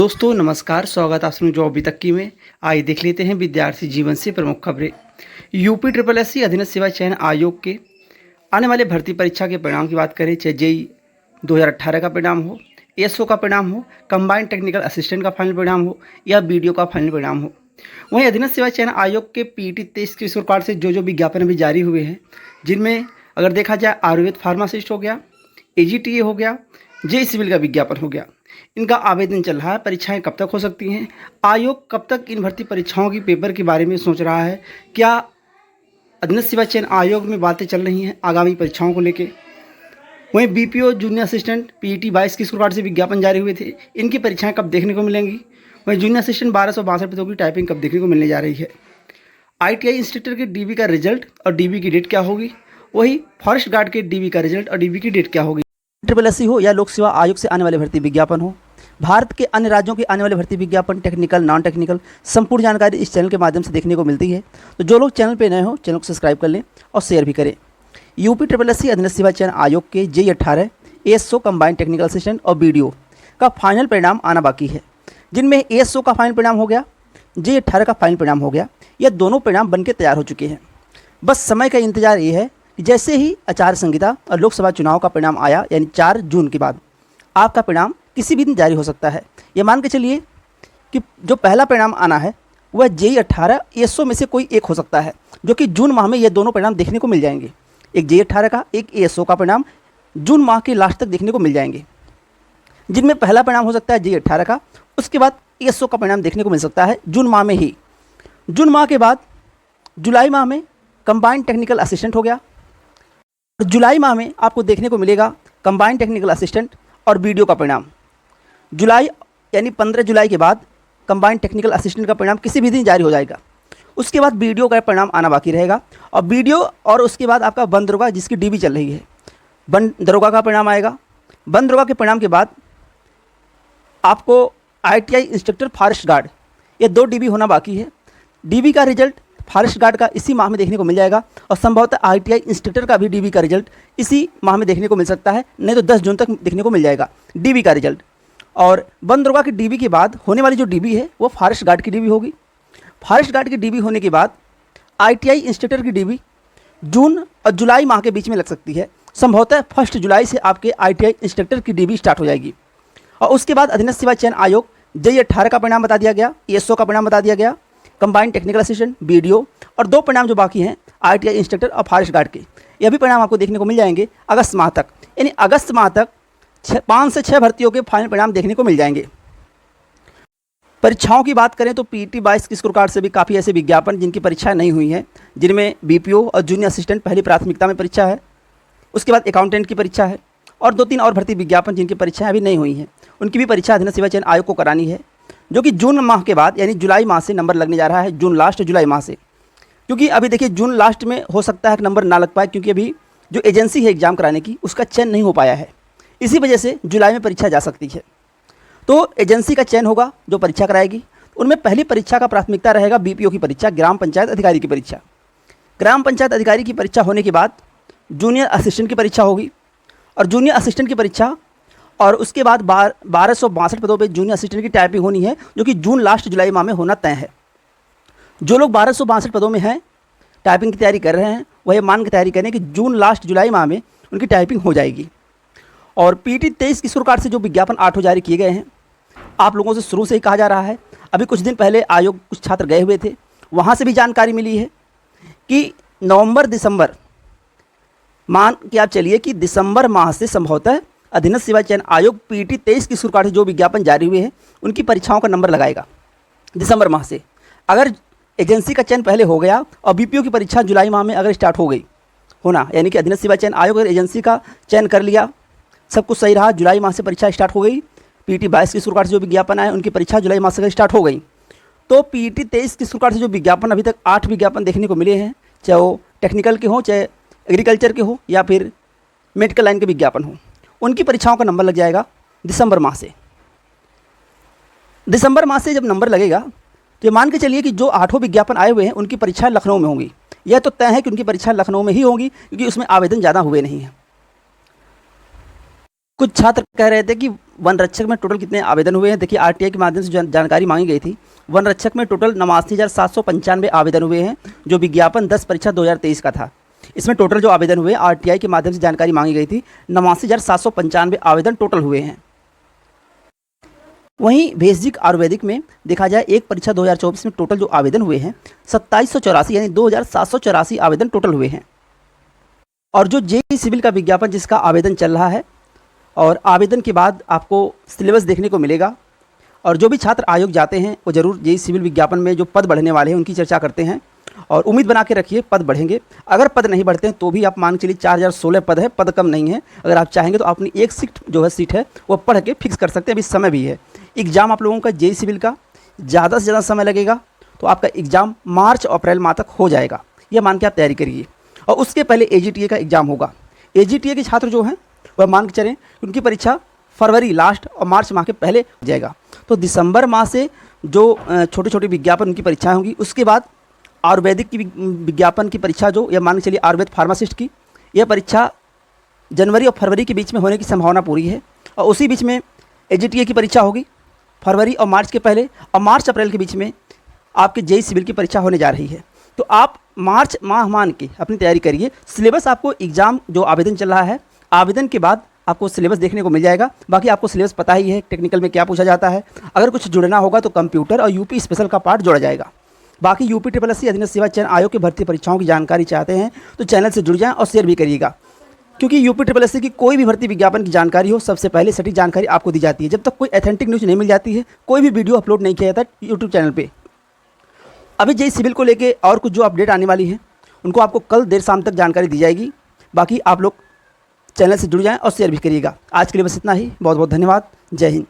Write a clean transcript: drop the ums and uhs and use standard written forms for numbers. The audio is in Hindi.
दोस्तों नमस्कार, स्वागत आप सभी जो अभी तक की में। आइए देख लेते हैं विद्यार्थी जीवन से प्रमुख खबरें। यूपी ट्रिपल एस सी अधीनस्थ सेवा चयन आयोग के आने वाले भर्ती परीक्षा के परिणाम की बात करें, चाहे जेई 2018 का परिणाम हो, एसओ का परिणाम हो, कंबाइंड टेक्निकल असिस्टेंट का फाइनल परिणाम हो या बीडीओ का फाइनल परिणाम हो। वहीं अधीनस्थ सेवा चयन आयोग के पीटी 23 के स्कोरकार्ड से जो विज्ञापन अभी जारी हुए हैं, जिनमें अगर देखा जाए आयुर्वेद फार्मासिस्ट हो गया, एजीटीए हो गया, जेई सिविल का विज्ञापन हो गया, इनका आवेदन चल रहा है। परीक्षाएं कब तक हो सकती हैं? आयोग कब तक इन भर्ती परीक्षाओं की पेपर के बारे में सोच रहा है? क्या अधीनस्थ सेवा चयन आयोग में बातें चल रही हैं आगामी परीक्षाओं को लेकर? वहीं बीपीओ जूनियर असिस्टेंट पीटी 22 की स्कोरकार्ड से विज्ञापन जारी हुए थे, इनकी परीक्षाएं कब देखने को मिलेंगी? वहीं जूनियर असिस्टेंट 1262 पदों की टाइपिंग कब देखने को मिलने जा रही है? आईटीआई इंस्ट्रक्टर के डीबी का रिजल्ट और डीबी की डेट क्या होगी? वही फॉरेस्ट गार्ड के डीबी का रिजल्ट और डीबी की डेट क्या होगी? ट्रिपल एस सी हो या लोक सेवा आयोग से आने वाले भर्ती विज्ञापन हो, भारत के अन्य राज्यों के आने वाले भर्ती विज्ञापन, टेक्निकल नॉन टेक्निकल, संपूर्ण जानकारी इस चैनल के माध्यम से देखने को मिलती है। तो जो लोग चैनल पे नए हो, चैनल को सब्सक्राइब कर लें और शेयर भी करें। यूपी ट्रिपल एस सी अधीनस्थ सेवा चयन आयोग के JE 18 ASO combined technical assistant और बीडीओ का फाइनल परिणाम आना बाकी है, जिनमें एएसओ का फाइनल परिणाम हो गया, जेई 18 का फाइनल परिणाम हो गया। यह दोनों परिणाम बनकर तैयार हो चुके हैं। बस समय का इंतजार ये है कि जैसे ही आचार संहिता और लोकसभा चुनाव का परिणाम आया, यानी 4 जून के बाद आपका परिणाम किसी भी दिन जारी हो सकता है। ये मान के चलिए कि जो पहला परिणाम आना है वह जेई 18 एएसओ में से कोई एक हो सकता है, जो कि जून माह में ये दोनों परिणाम देखने को मिल जाएंगे। एक जेई 18 का, एक एएसओ का परिणाम जून माह के लास्ट तक देखने को मिल जाएंगे, जिनमें पहला परिणाम हो सकता है जेई 18 का, उसके बाद एएसओ का परिणाम देखने को मिल सकता है जून माह में ही। जून माह के बाद जुलाई माह में कंबाइंड टेक्निकल असिस्टेंट हो गया। जुलाई माह में आपको देखने को मिलेगा कंबाइंड टेक्निकल असिस्टेंट और बीडीओ का परिणाम। जुलाई यानी 15 जुलाई के बाद कंबाइंड टेक्निकल असिस्टेंट का परिणाम किसी भी दिन जारी हो जाएगा। उसके बाद बीडीओ का परिणाम आना बाकी रहेगा, और बीडीओ और उसके बाद आपका वन दरोगा, जिसकी डीबी चल रही है, वन दरोगा का परिणाम आएगा। वन दरोगा के परिणाम के बाद आपको आईटीआई इंस्ट्रक्टर फॉरेस्ट गार्ड, ये 2 डीबी होना बाकी है। डीबी का रिजल्ट फॉरेस्ट गार्ड का इसी माह में देखने को मिल जाएगा, और संभवतः आईटीआई इंस्ट्रक्टर का भी डीबी का रिजल्ट इसी माह में देखने को मिल सकता है, नहीं तो 10 जून तक देखने को मिल जाएगा डीबी का रिजल्ट। और वन दरोगा की डीबी के बाद होने वाली जो डीबी है वो फॉरेस्ट गार्ड की डीबी होगी। फॉरेस्ट गार्ड की डीबी होने के बाद आईटीआई इंस्ट्रक्टर की डीबी जून और जुलाई माह के बीच में लग सकती है। संभवतः 1 जुलाई से आपके आईटीआई इंस्ट्रक्टर की डीबी स्टार्ट हो जाएगी। और उसके बाद अधीनस्थ सेवा चयन आयोग जेई 18 का परिणाम बता दिया गया, एएसओ का परिणाम बता दिया गया, कंबाइंड टेक्निकल असिस्टेंट, बीडीओ, और 2 परिणाम जो बाकी हैं आईटीआई इंस्ट्रक्टर और फॉरेस्ट गार्ड के, यह भी परिणाम आपको देखने को मिल जाएंगे अगस्त माह तक। यानी अगस्त माह तक 5 से 6 भर्तियों के फाइनल परिणाम देखने को मिल जाएंगे। परीक्षाओं की बात करें तो पीटी 22 की स्कोरकार्ड से भी काफ़ी ऐसे विज्ञापन जिनकी परीक्षाएं नहीं हुई हैं, जिनमें बीपीओ और जूनियर असिस्टेंट पहली प्राथमिकता में परीक्षा है, उसके बाद अकाउंटेंट की परीक्षा है, और 2-3 और भर्ती विज्ञापन जिनकी परीक्षाएं अभी नहीं हुई हैं, उनकी भी परीक्षा अधीनस्थ सेवा चयन आयोग को करानी है, जो कि जून माह के बाद यानी जुलाई माह से नंबर लगने जा रहा है, जून लास्ट जुलाई माह से। क्योंकि अभी देखिए जून लास्ट में हो सकता है कि नंबर ना लग पाए, क्योंकि अभी जो एजेंसी है एग्ज़ाम कराने की उसका चयन नहीं हो पाया है, इसी वजह से जुलाई में परीक्षा जा सकती है। तो एजेंसी का चयन होगा जो परीक्षा कराएगी। उनमें पहली परीक्षा का प्राथमिकता रहेगा बीपीओ की परीक्षा, ग्राम पंचायत अधिकारी की परीक्षा। ग्राम पंचायत अधिकारी की परीक्षा होने के बाद जूनियर असिस्टेंट की परीक्षा होगी, और जूनियर असिस्टेंट की परीक्षा, और उसके बाद 1262 पदों पे जूनियर असिस्टेंट की टाइपिंग होनी है, जो कि जून लास्ट जुलाई माह में होना तय है। जो लोग 1262 पदों में हैं, टाइपिंग की तैयारी कर रहे हैं, वह मान की तैयारी करें कि जून लास्ट जुलाई माह में उनकी टाइपिंग हो जाएगी। और पीटी 23 की स्कोरकार्ड से जो विज्ञापन 8 जारी किए गए हैं, आप लोगों से शुरू से ही कहा जा रहा है, अभी कुछ दिन पहले आयोग कुछ छात्र गए हुए थे, वहाँ से भी जानकारी मिली है कि नवंबर दिसंबर, मान के आप चलिए कि दिसंबर माह से संभवतः अधीनस्थ सेवा चयन आयोग पीटी 23 की स्कोरकार्ड से जो विज्ञापन जारी हुए हैं उनकी परीक्षाओं का नंबर लगाएगा दिसंबर माह से। अगर एजेंसी का चयन पहले हो गया और बीपीओ की परीक्षा जुलाई माह में अगर स्टार्ट हो गई होना, यानी कि अधीनस्थ सेवा चयन आयोग अगर एजेंसी का चयन कर लिया, सब कुछ सही रहा, जुलाई माह से परीक्षा स्टार्ट हो गई, पीटी 22 की स्कोरकार्ड से जो विज्ञापन आए उनकी परीक्षा जुलाई माह से स्टार्ट हो गई, तो पीटी 23 की स्कोरकार्ड से जो विज्ञापन अभी तक 8 विज्ञापन देखने को मिले हैं, चाहे वो टेक्निकल के हों, चाहे एग्रीकल्चर के हो, या फिर मेडिकल लाइन के विज्ञापन हो, उनकी परीक्षाओं का नंबर लग जाएगा दिसंबर माह से। दिसंबर माह से जब नंबर लगेगा तो ये मान के चलिए कि जो 8 विज्ञापन आए हुए हैं उनकी परीक्षाएं लखनऊ में होंगी। यह तो तय है कि उनकी परीक्षा लखनऊ में ही होंगी, क्योंकि उसमें आवेदन ज़्यादा हुए नहीं हैं। कुछ छात्र कह रहे थे कि वन रक्षक में टोटल कितने आवेदन हुए हैं? देखिए आरटीआई के माध्यम से जानकारी मांगी गई थी। वन रक्षक में टोटल 89,795 आवेदन हुए हैं, जो विज्ञापन 10 परीक्षा 2023 का था। इसमें टोटल जो आवेदन हुए आरटीआई के माध्यम से जानकारी मांगी गई थी 89,795 आवेदन टोटल हुए हैं। वहीं बेसिक आयुर्वेदिक में देखा जाए एक परीक्षा 2024 में टोटल जो आवेदन हुए हैं 2784 यानी 2784 आवेदन टोटल हुए हैं। और जो जेईई सिविल का विज्ञापन जिसका आवेदन चल रहा है और आवेदन के बाद आपको सिलेबस देखने को मिलेगा, और जो भी छात्र आयोग जाते हैं वो ज़रूर जेईई सिविल विज्ञापन में जो पद बढ़ने वाले हैं उनकी चर्चा करते हैं और उम्मीद बना के रखिए पद बढ़ेंगे। अगर पद नहीं बढ़ते हैं तो भी आप मान के चलिए 4016 पद है, पद कम नहीं है। अगर आप चाहेंगे तो अपनी एक सीट है वो पढ़ के फिक्स कर सकते हैं, अभी समय भी है। एग्ज़ाम आप लोगों का जेईई सिविल का ज़्यादा से ज़्यादा समय लगेगा, तो आपका एग्ज़ाम मार्च अप्रैल माह तक हो जाएगा, यह मान के आप तैयारी करिए। और उसके पहले एजीटीए का एग्ज़ाम होगा। एजीटीए के छात्र जो हैं वह मान के चलें उनकी परीक्षा फरवरी लास्ट और मार्च माह के पहले हो जाएगा। तो दिसंबर माह से जो छोटे छोटे विज्ञापन उनकी परीक्षाएं होंगी, उसके बाद आयुर्वेदिक की विज्ञापन की परीक्षा जो या मान के चलिए आयुर्वेद फार्मासिस्ट की यह परीक्षा जनवरी और फरवरी के बीच में होने की संभावना पूरी है। और उसी बीच में एजीटीए की परीक्षा होगी फरवरी और मार्च के पहले, और मार्च अप्रैल के बीच में आपके जेईई सिविल की परीक्षा होने जा रही है। तो आप मार्च माह मान के अपनी तैयारी करिए। सिलेबस आपको एग्ज़ाम जो आवेदन चल रहा है, आवेदन के बाद आपको सिलेबस देखने को मिल जाएगा। बाकी आपको सिलेबस पता ही है टेक्निकल में क्या पूछा जाता है। अगर कुछ जुड़ना होगा तो कंप्यूटर और यूपी स्पेशल का पार्ट जोड़ा जाएगा। बाकी यूपी SSC अधीनस्थ सेवा चयन आयोग की भर्ती परीक्षाओं की जानकारी चाहते हैं तो चैनल से जुड़ जाएं और शेयर भी करिएगा, क्योंकि यूपी SSC की कोई भी भर्ती विज्ञापन की जानकारी हो सबसे पहले सटीक जानकारी आपको दी जाती है। जब तक कोई ऑथेंटिक न्यूज़ नहीं मिल जाती है, कोई भी वीडियो अपलोड नहीं किया जाता यूट्यूब चैनल पर। अभी जेईई सिविल को लेके और कुछ जो अपडेट आने वाली है उनको आपको कल देर शाम तक जानकारी दी जाएगी। बाकी आप लोग चैनल से जुड़ जाएं और शेयर भी करिएगा। आज के लिए बस इतना ही। बहुत बहुत धन्यवाद। जय हिंद।